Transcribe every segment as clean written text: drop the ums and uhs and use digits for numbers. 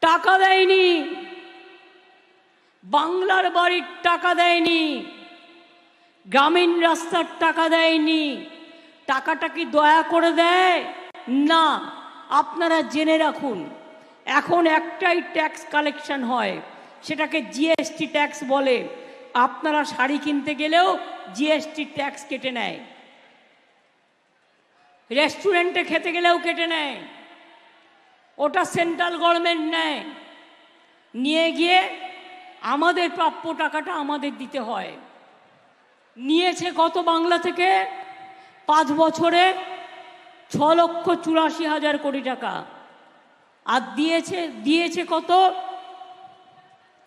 টাকা দেয়নি, বাংলার বাড়ির টাকা দেয়নি, গ্রামীণ রাস্তার টাকা দেয়নি। টাকাটা কি দয়া করে দেয়? না। আপনারা জেনে রাখুন, এখন একটাই ট্যাক্স কালেকশন হয়, সেটাকে জিএসটি ট্যাক্স বলে। আপনারা শাড়ি কিনতে গেলেও জিএসটি ট্যাক্স কেটে নেয়, রেস্টুরেন্টে খেতে গেলেও কেটে নেয়। ওটা সেন্ট্রাল গভর্নমেন্ট নেয়, নিয়ে গিয়ে আমাদের প্রাপ্য টাকাটা আমাদের দিতে হয়। নিয়েছে কত বাংলা থেকে? 5 বছরে 6,84,000 কোটি টাকা। আর দিয়েছে কত?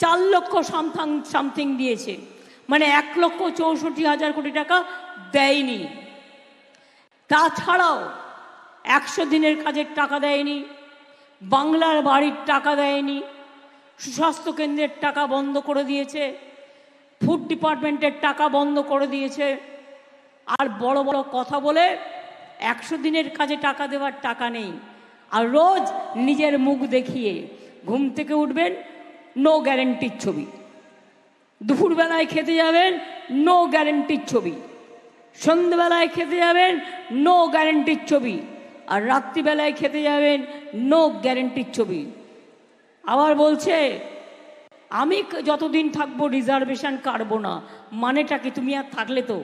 4 লক্ষ সামথিং দিয়েছে, মানে 1,64,000 কোটি টাকা দেয়নি। তাছাড়াও 100 দিনের কাজের টাকা দেয়নি, বাংলার বাড়ির টাকা দেয়নি, সুস্বাস্থ্য কেন্দ্রের টাকা বন্ধ করে দিয়েছে, ফুড ডিপার্টমেন্টের টাকা বন্ধ করে দিয়েছে। আর বড় বড় কথা বলে 100 দিনের কাজে টাকা দেওয়ার টাকা নেই। আর রোজ নিজের মুখ দেখিয়ে ঘুম থেকে উঠবেন, নো গ্যারেন্টির ছবি। দুপুরবেলায় খেতে যাবেন, নো গ্যারেন্টির ছবি। সন্ধ্যেবেলায় খেতে যাবেন, নো গ্যারেন্টির ছবি। আর রাত্রিবেলায় খেতে যাবেন, নো গ্যারেন্টির ছবি। আবার বলছে আমি যতদিন থাকবো রিজার্ভেশন কাটবো না। মানেটা কি? তুমি আর থাকলে তো,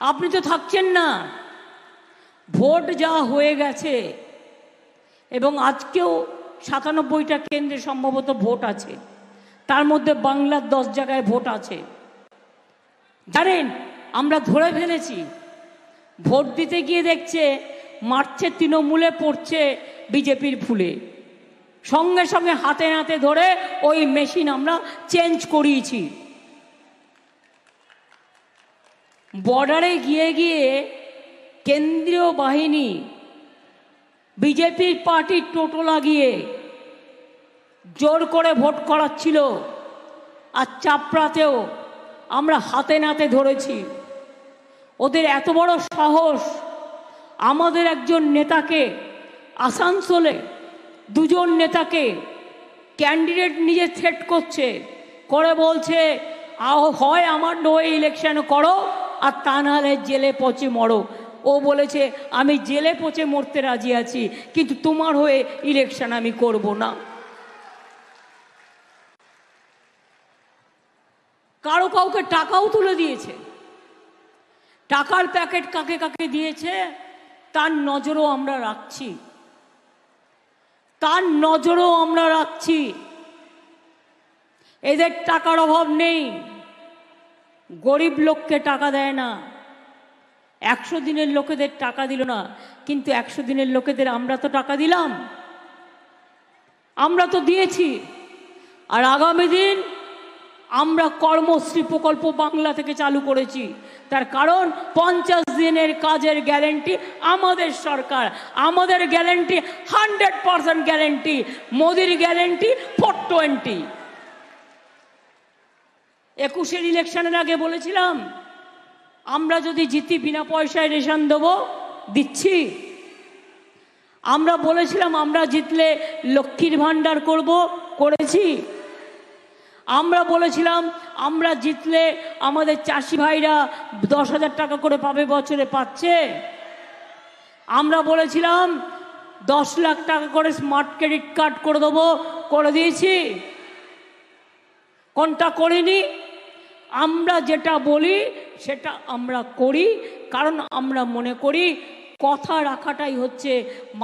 আপনি তো থাকছেন না। ভোট যা হয়ে গেছে, এবং আজকেও 97টা কেন্দ্রে সম্ভবত ভোট আছে, তার মধ্যে বাংলার 10 জায়গায় ভোট আছে। জানেন, আমরা ধরে ফেলেছি। ভোট দিতে গিয়ে দেখছে মারছে তৃণমূলে, পড়ছে বিজেপির ফুলে। সঙ্গে সঙ্গে হাতে নাতে ধরে ওই মেশিন আমরা চেঞ্জ করিয়েছি। বর্ডারে গিয়ে গিয়ে কেন্দ্রীয় বাহিনী বিজেপির পার্টির টোটো লাগিয়ে জোর করে ভোট করাচ্ছিল। আর চাপড়াতেও আমরা হাতে নাতে ধরেছি। ওদের এত বড় সাহস, আমাদের একজন নেতাকে আসানসোলে 2 নেতাকে ক্যান্ডিডেট নিজে থ্রেট করছে, করে বলছে হয় আমার হয়ে ইলেকশন করো, আর তা নাহলে জেলে পচে মরো। ও বলেছে আমি জেলে পচে মরতে রাজি আছি, কিন্তু তোমার হয়ে ইলেকশন আমি করব না। কাউকে টাকাও তুলে দিয়েছে। টাকার প্যাকেট কাকে কাকে দিয়েছে তার নজরও আমরা রাখছি, তার নজরও আমরা রাখছি। এদের টাকার অভাব নেই, গরিব লোককে টাকা দেয় না। 100 দিনের লোকেদের টাকা দিল না, কিন্তু 100 দিনের লোকেদের আমরা তো টাকা দিলাম, আমরা তো দিয়েছি। আর আগামী দিন আমরা কর্মশ্রী প্রকল্প বাংলা থেকে চালু করেছি। তার কারণ 50 দিনের কাজের গ্যারেন্টি আমাদের সরকার, আমাদের গ্যারেন্টি 100% গ্যারেন্টি। মোদির গ্যারেন্টি 420। 21-এর ইলেকশনের আগে বলেছিলাম আমরা যদি জিতি বিনা পয়সায় রেশন দেবো, দিচ্ছি। আমরা বলেছিলাম আমরা জিতলে লক্ষ্মীর ভাণ্ডার করব, করেছি। আমরা বলেছিলাম আমরা জিতলে আমাদের চাষি ভাইরা 10,000 টাকা করে পাবে, বছরে পাচ্ছে। আমরা বলেছিলাম 10 লাখ টাকা করে স্মার্ট ক্রেডিট কার্ড করে দেবো, করে দিয়েছি। কোনটা করিনি? আমরা যেটা বলি সেটা আমরা করি, কারণ আমরা মনে করি কথা রাখাটাই হচ্ছে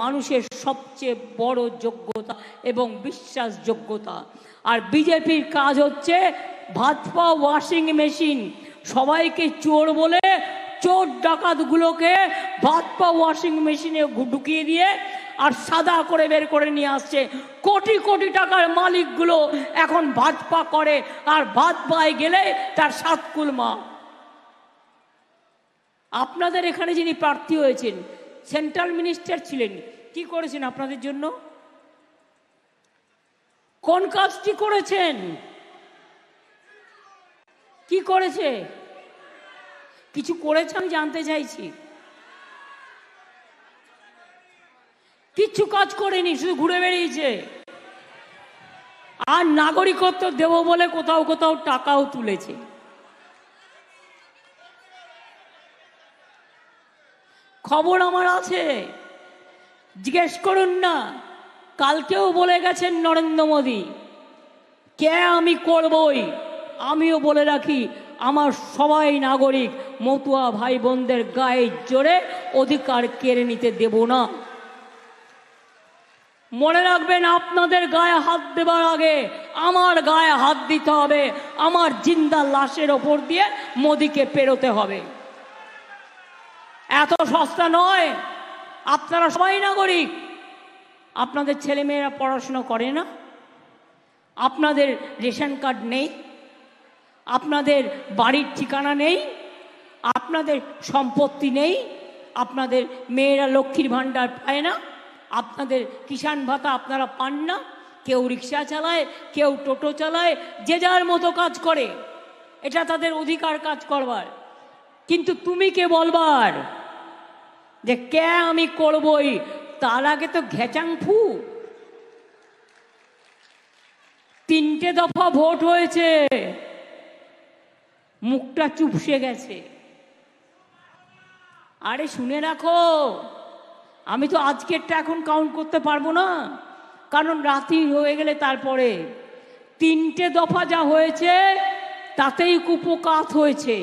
মানুষের সবচেয়ে বড় যোগ্যতা এবং বিশ্বাসযোগ্যতা। আর বিজেপির কাজ হচ্ছে ভাত পা ওয়াশিং মেশিন। সবাইকে চোর বলে চোর ডাকাতগুলোকে ভাত পা ওয়াশিং মেশিনে ঢুকিয়ে দিয়ে আর সাদা করে বের করে নিয়ে আসছে। কোটি কোটি টাকার মালিকগুলো এখন ভাত পা করে, আর ভাত পায় গেলে তার 7 কুলমা। আপনাদের এখানে যিনি প্রার্থী হয়েছেন সেন্ট্রাল মিনিস্টার ছিলেন, কি করেছেন আপনাদের জন্য? কোন কাজটি করেছেন? কি করেছে? কিছু করেছে? আমি জানতে চাইছি। কিচ্ছু কাজ করেনি, শুধু ঘুরে বেরিয়েছে। আর নাগরিকত্ব দেব বলে কোথাও কোথাও টাকাও তুলেছে। খবর আমার আছে, জিজ্ঞেস করুন না। কালকেও বলে গেছেন নরেন্দ্র মোদী, কে আমি করবই। আমিও বলে রাখি, আমার সবাই নাগরিক, মতুয়া ভাই বোনদের গায়ে জোরে অধিকার কেড়ে নিতে দেব না। মনে রাখবেন, আপনাদের গায়ে হাত দেবার আগে আমার গায়ে হাত দিতে হবে। আমার জিন্দা লাশের ওপর দিয়ে মোদিকে পেরোতে হবে। এত সস্তা নয়। আপনারা সবাই নাগরিক। আপনাদের ছেলেমেয়েরা পড়াশোনা করে না, আপনাদের রেশন কার্ড নেই, আপনাদের বাড়ির ঠিকানা নেই, আপনাদের সম্পত্তি নেই, আপনাদের মেয়েরা লক্ষ্মীর ভাণ্ডার পায় না, আপনাদের কিষাণ ভাতা আপনারা পান না। কেউ রিক্সা চালায়, কেউ টোটো চালায়, যে যার মতো কাজ করে, এটা তাদের অধিকার কাজ করবার। কিন্তু তুমি কে বলবার যে কে আমি করবই? তার আগে তো ঘেচাং ফু। 3টে দফা ভোট হয়েছে, মুখটা চুপসে গেছে। আরে শুনে রাখো, আমি তো আজকেরটা এখন কাউন্ট করতে পারবো না, কারণ রাতি হয়ে গেলে তারপরে। 3টে দফা যা হয়েছে তাতেই কুপকাত হয়েছে,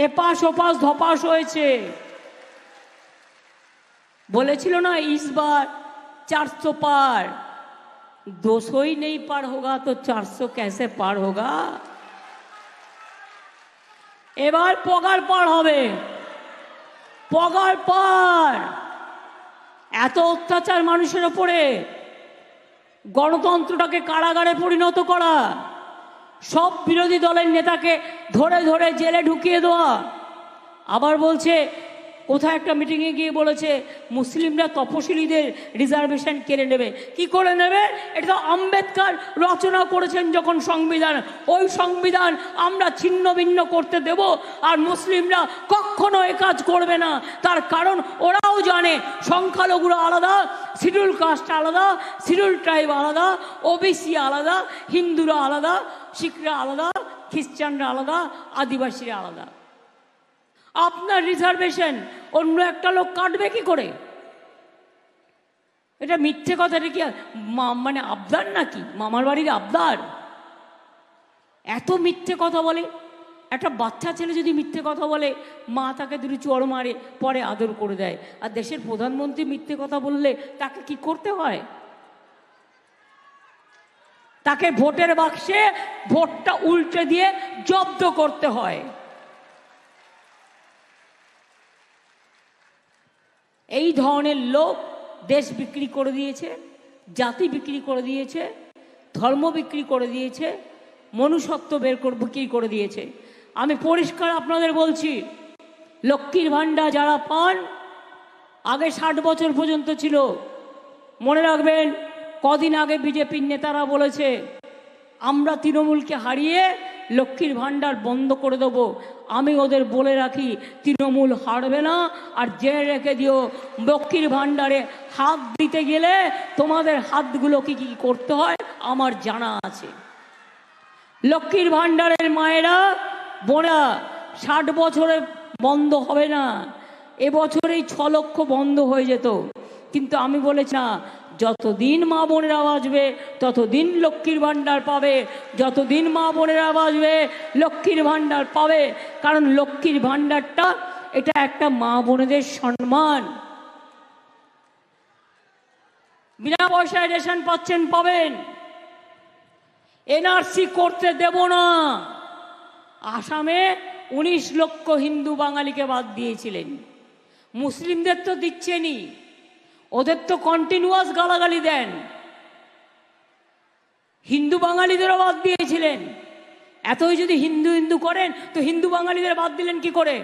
এপাশ ওপাশ ধপাস হয়েছে। বলেছিল না, इस बार 400 पार, 200 ही नहीं पार होगा तो 400 कैसे पार होगा। এবার পগার পার হবে, পগার পার। এত অত্যাচার মানুষের ওপরে, গণতন্ত্রটাকে কারাগারে পরিণত করা, সব বিরোধী দলের নেতাকে ধরে ধরে জেলে ঢুকিয়ে দেওয়া। আবার বলছে, কোথায় একটা মিটিংয়ে গিয়ে বলেছে মুসলিমরা তপশিলীদের রিজার্ভেশন কেড়ে নেবে। কি করে নেবে? এটা তো আম্বেদকর রচনা করেছেন যখন সংবিধান, ওই সংবিধান আমরা ছিন্ন ভিন্ন করতে দেব? আর মুসলিমরা কখনো এ কাজ করবে না। তার কারণ ওরাও জানে সংখ্যালঘুরা আলাদা, শিডিউল কাস্ট আলাদা, শিডিউল ট্রাইব আলাদা, ওবিসি আলাদা, হিন্দুরা আলাদা, শিখরা আলাদা, খ্রিস্টানরা আলাদা, আদিবাসীরা আলাদা। আপনার রিজার্ভেশন অন্য একটা লোক কাটবে কি করে? এটা মিথ্যে কথা। এটা কি মানে আবদার নাকি? মামার বাড়ির আবদার? এত মিথ্যে কথা বলে। একটা বাচ্চা ছেলে যদি মিথ্যে কথা বলে, মা তাকে দুটো চড় মারে, পরে আদর করে দেয়। আর দেশের প্রধানমন্ত্রী মিথ্যে কথা বললে তাকে কি করতে হয়? তাকে ভোটের বাক্সে ভোটটা উল্টে দিয়ে জব্দ করতে হয়। এই ধরনের লোক দেশ বিক্রি করে দিয়েছে, জাতি বিক্রি করে দিয়েছে, ধর্ম বিক্রি করে দিয়েছে, মনুষ্যত্ব বিক্রি করে দিয়েছে। আমি পরিষ্কার আপনাদের বলছি, লক্ষ্মীর ভাণ্ডার যারা পান, আগে 60 বছর পর্যন্ত ছিল। মনে রাখবেন, কদিন আগে বিজেপির নেতারা বলেছে আমরা তৃণমূলকে হারিয়ে লক্ষ্মীর ভাণ্ডার বন্ধ করে দেবো। আমি ওদের বলে রাখি, তৃণমূল হারবে না। আর জেনে রেখে দিও, লক্ষ্মীর ভাণ্ডারে হাত দিতে গেলে তোমাদের হাতগুলো কি কি করতে হয় আমার জানা আছে। লক্ষ্মীর ভাণ্ডারের মায়েরা বোনেরা 60 বছরে বন্ধ হবে না, এবছরেই 6 লক্ষ বন্ধ হয়ে যেত। কিন্তু আমি বলেছি না, যতদিন মা বোনেরা বাঁচবে ততদিন লক্ষ্মীর ভাণ্ডার পাবে, যতদিন মা বোনেরা বাঁচবে লক্ষ্মীর ভাণ্ডার পাবে। কারণ লক্ষ্মীর ভাণ্ডারটা এটা একটা মা বোনেদের সম্মান। বিনা পয়সায় রেশন পাচ্ছেন, পাবেন। এনআরসি করতে দেব না। আসামে 19 লক্ষ হিন্দু বাঙালিকে বাদ দিয়েছিলেন, মুসলিমদের তো দিচ্ছেনি, ওদের তো কন্টিনিউয়াস গালাগালি দেন। হিন্দু বাঙালিদেরও বাদ দিয়েছিলেন। এতই যদি হিন্দু হিন্দু করেন তো হিন্দু বাঙালিদের বাদ দিলেন কি করে?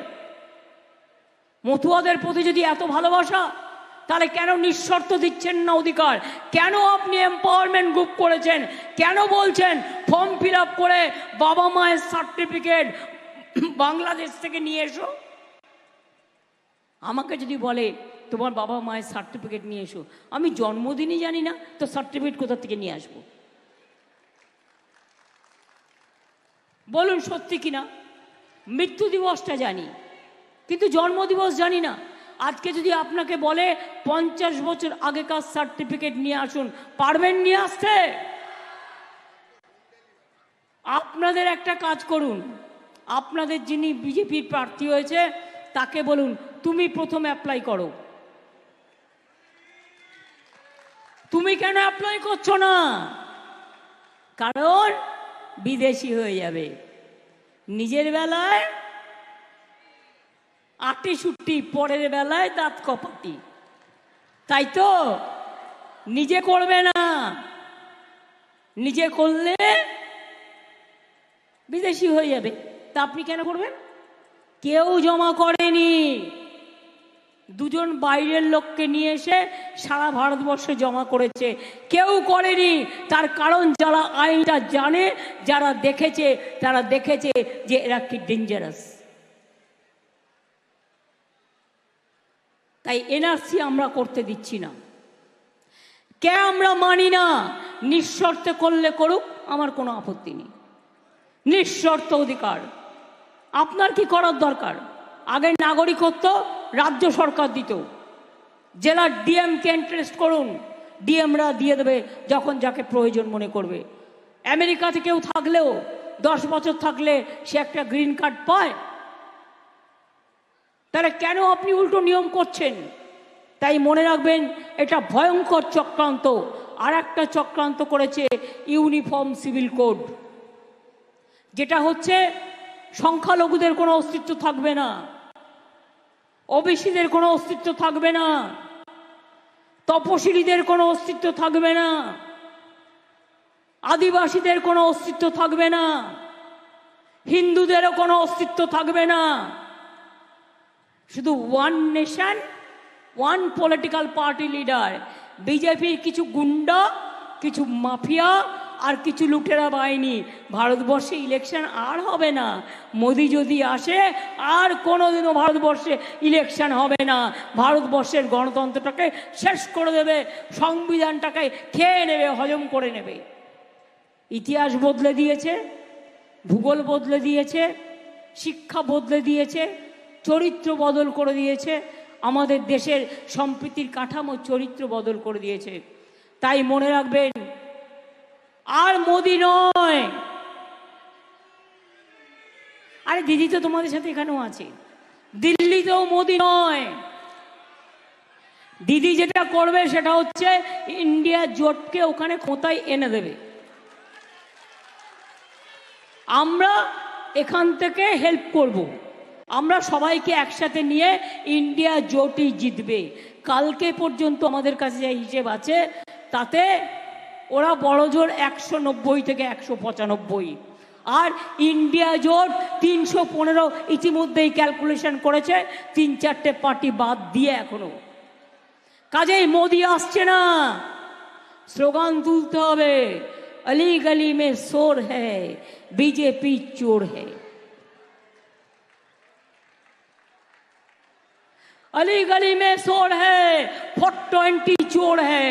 মতুয়াদের প্রতি যদি এত ভালোবাসা, তাহলে কেন নিঃশর্ত দিচ্ছেন না অধিকার? কেন আপনি এম্পাওয়ারমেন্ট গ্রুপ করেছেন? কেন বলছেন ফর্ম ফিল আপ করে বাবা মায়ের সার্টিফিকেট বাংলাদেশ থেকে নিয়ে এসো? আমাকে যদি বলে তোমার বাবা মায়ের সার্টিফিকেট নিয়ে এসো। আমি জন্মদিনই জানি না, তো সার্টিফিকেট কোথা থেকে নিয়ে আসবো? বলুন সত্যি কিনা? মৃত্যু দিবসটা জানি, কিন্তু জন্মদিবস জানি না। আজকে যদি আপনাকে বলে 50 বছর আগেকার সার্টিফিকেট নিয়ে আসুন, পারবেন নিয়ে আসতে? আপনাদের একটা কাজ করুন, আপনাদের যিনি বিজেপির প্রার্থী হয়েছে তাকে বলুন তুমি প্রথম অ্যাপ্লাই করো। তুমি কেন অ্যাপ্লাই করছো না? কারণ বিদেশি হয়ে যাবে। নিজের বেলায় আটি সুটি, পরের বেলায় দাঁত কপাটি, তাই তো? নিজে করবে না, নিজে করলে বিদেশি হয়ে যাবে। তা আপনি কেন করবেন? কেউ জমা করেনি, দুজন বাইরের লোককে নিয়ে এসে সারা ভারতবর্ষে জমা করেছে। কেউ করেনি, তার কারণ যারা আইনটা জানে, যারা দেখেছে, তারা দেখেছে যে এরা কি ডেঞ্জারাস। তাই এনআরসি আমরা করতে দিচ্ছি না। কে আমরা মানি না, নিঃশর্তে করলে করুক, আমার কোনো আপত্তি নেই। নিঃশর্ত অধিকার। আপনার কি করার দরকার? আগে নাগরিকত্ব রাজ্য সরকার দিত, জেলার ডিএমকে ইন্টারেস্ট করুন, ডিএমরা দিয়ে দেবে যখন যাকে প্রয়োজন মনে করবে। আমেরিকাতে কেউ থাকলেও 10 বছর থাকলে সে একটা গ্রিন কার্ড পায়। তাহলে কেন আপনি উল্টো নিয়ম করছেন? তাই মনে রাখবেন, এটা ভয়ঙ্কর চক্রান্ত। আর একটা চক্রান্ত করেছে ইউনিফর্ম সিভিল কোড, যেটা হচ্ছে সংখ্যালঘুদের কোনো অস্তিত্ব থাকবে না, ওবিসিদের কোনো অস্তিত্ব থাকবে না, তপশিলীদের কোনো অস্তিত্ব থাকবে না, আদিবাসীদের কোনো অস্তিত্ব থাকবে না, হিন্দুদেরও কোনো অস্তিত্ব থাকবে না। শুধু one nation, one political party leader. বিজেপির কিছু গুন্ডা, কিছু মাফিয়া আর কিছু লুটেরা বাহিনী। ভারতবর্ষে ইলেকশন আর হবে না। মোদি যদি আসে আর কোনোদিনও ভারতবর্ষে ইলেকশন হবে না। ভারতবর্ষের গণতন্ত্রটাকে শেষ করে দেবে, সংবিধানটাকে খেয়ে নেবে, হজম করে নেবে। ইতিহাস বদলে দিয়েছে, ভূগোল বদলে দিয়েছে, শিক্ষা বদলে দিয়েছে, চরিত্র বদল করে দিয়েছে, আমাদের দেশের সম্প্রীতির কাঠামো চরিত্র বদল করে দিয়েছে। তাই মনে রাখবেন, আর মোদি নয়। আরে দিদি তো তোমাদের সাথে এখানেও আছে, দিল্লিতেও মোদি নয়। দিদি যেটা করবে সেটা হচ্ছে ইন্ডিয়া জোটকে ওখানে ক্ষমতায় এনে দেবে। আমরা এখান থেকে হেল্প করব, আমরা সবাইকে একসাথে নিয়ে ইন্ডিয়া জোটই জিতবে। কালকে পর্যন্ত আমাদের কাছে যে হিসেব আছে তাতে ওরা বড় জোর 190 থেকে 195, আর ইন্ডিয়া জোট 315 ইতিমধ্যেই ক্যালকুলেশন করেছে, 3-4টে পার্টি বাদ দিয়ে এখনো। কাজেই মোদি আসছে না, স্লোগান তুলতে হবে, अली गली में शोर है, बीजेपी चोर है। अली गली में शोर है, 420 चोर है।